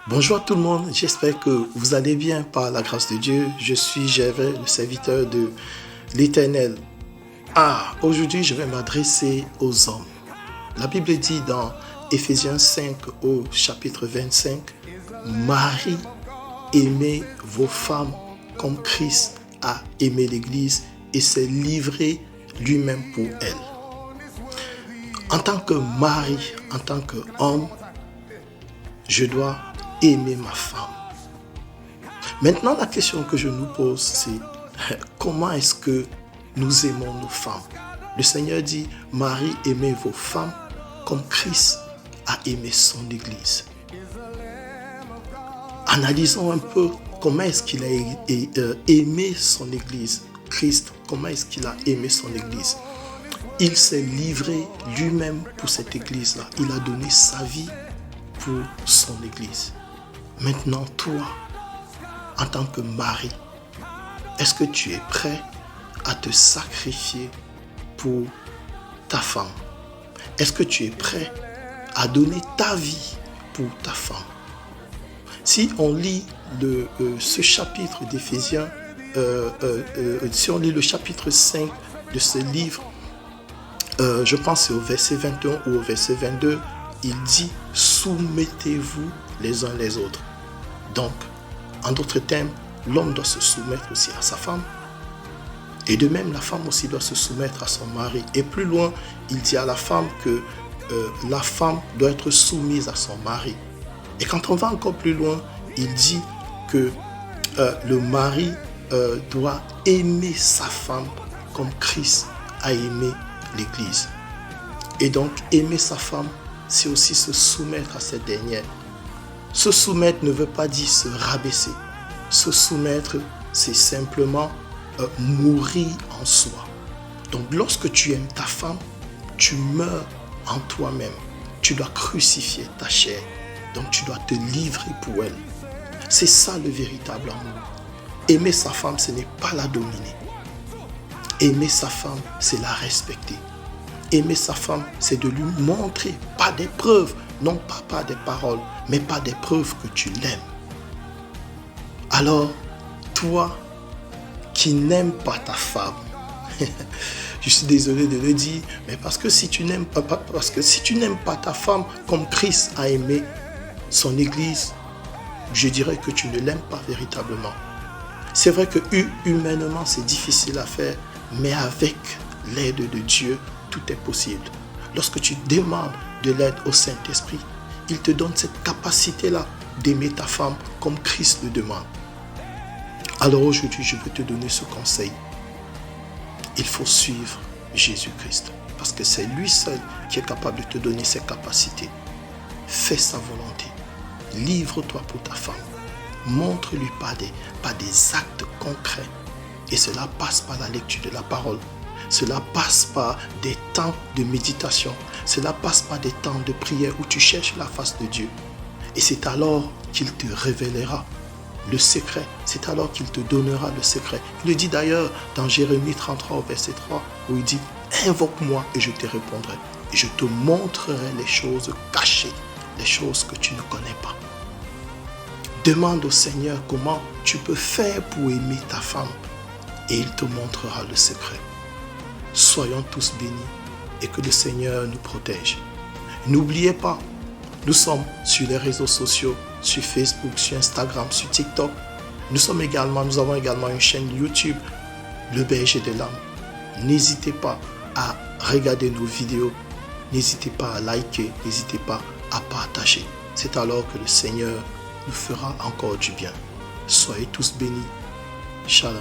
Bonjour à tout le monde, j'espère que vous allez bien par la grâce de Dieu. Je suis Gervais, le serviteur de l'Éternel. Aujourd'hui je vais m'adresser aux hommes. La Bible dit dans Éphésiens 5 au chapitre 25, Marie, aimez vos femmes comme Christ a aimé l'Église et s'est livré lui-même pour elle. En tant que mari, en tant qu'homme, je dois aimer ma femme. Maintenant, la question que je nous pose, c'est comment est-ce que nous aimons nos femmes? Le Seigneur dit, Marie, aimez vos femmes comme Christ a aimé son Église. Analysons un peu comment est-ce qu'il a aimé son Église. Christ, comment est-ce qu'il a aimé son Église? Il s'est livré lui-même pour cette Église-là. Il a donné sa vie pour son Église. Maintenant, toi, en tant que mari, est-ce que tu es prêt à te sacrifier pour ta femme? Est-ce que tu es prêt à donner ta vie pour ta femme? Si on lit ce chapitre d'Éphésiens, si on lit le chapitre 5 de ce livre, je pense que c'est au verset 21 ou au verset 22, il dit « Soumettez-vous les uns les autres ». Donc, en d'autres termes, l'homme doit se soumettre aussi à sa femme. Et de même, la femme aussi doit se soumettre à son mari. Et plus loin, il dit à la femme que la femme doit être soumise à son mari. Et quand on va encore plus loin, il dit que le mari doit aimer sa femme comme Christ a aimé l'Église. Et donc, aimer sa femme, c'est aussi se soumettre à cette dernière. Se soumettre ne veut pas dire se rabaisser. Se soumettre, c'est simplement mourir en soi. Donc, lorsque tu aimes ta femme, tu meurs en toi-même. Tu dois crucifier ta chair. Donc, tu dois te livrer pour elle. C'est ça le véritable amour. Aimer sa femme, ce n'est pas la dominer. Aimer sa femme, c'est la respecter. Aimer sa femme, c'est de lui montrer, pas des preuves, non pas par des paroles, mais par des preuves que tu l'aimes. Alors, toi qui n'aimes pas ta femme, je suis désolé de le dire, mais parce que si tu n'aimes pas ta femme comme Christ a aimé son Église, je dirais que tu ne l'aimes pas véritablement. C'est vrai que humainement, c'est difficile à faire, mais avec l'aide de Dieu, tout est possible. Lorsque tu demandes de l'aide au Saint-Esprit, il te donne cette capacité-là d'aimer ta femme comme Christ le demande. Alors aujourd'hui, je veux te donner ce conseil. Il faut suivre Jésus-Christ parce que c'est lui seul qui est capable de te donner ces capacités. Fais sa volonté. Livre-toi pour ta femme. Montre-lui par des actes concrets. Et cela passe par la lecture de la parole. Cela passe par des temps de méditation. Cela passe par des temps de prière où tu cherches la face de Dieu. Et c'est alors qu'il te révélera le secret. C'est alors qu'il te donnera le secret. Il le dit d'ailleurs dans Jérémie 33 au verset 3 où il dit « Invoque-moi et je te répondrai. Et je te montrerai les choses cachées, les choses que tu ne connais pas. » Demande au Seigneur comment tu peux faire pour aimer ta femme et il te montrera le secret. Soyons tous bénis et que le Seigneur nous protège. N'oubliez pas, nous sommes sur les réseaux sociaux, sur Facebook, sur Instagram, sur TikTok. Nous avons également une chaîne YouTube, Le Berger de l'âme. N'hésitez pas à regarder nos vidéos. N'hésitez pas à liker, n'hésitez pas à partager. C'est alors que le Seigneur nous fera encore du bien. Soyez tous bénis. Shalom.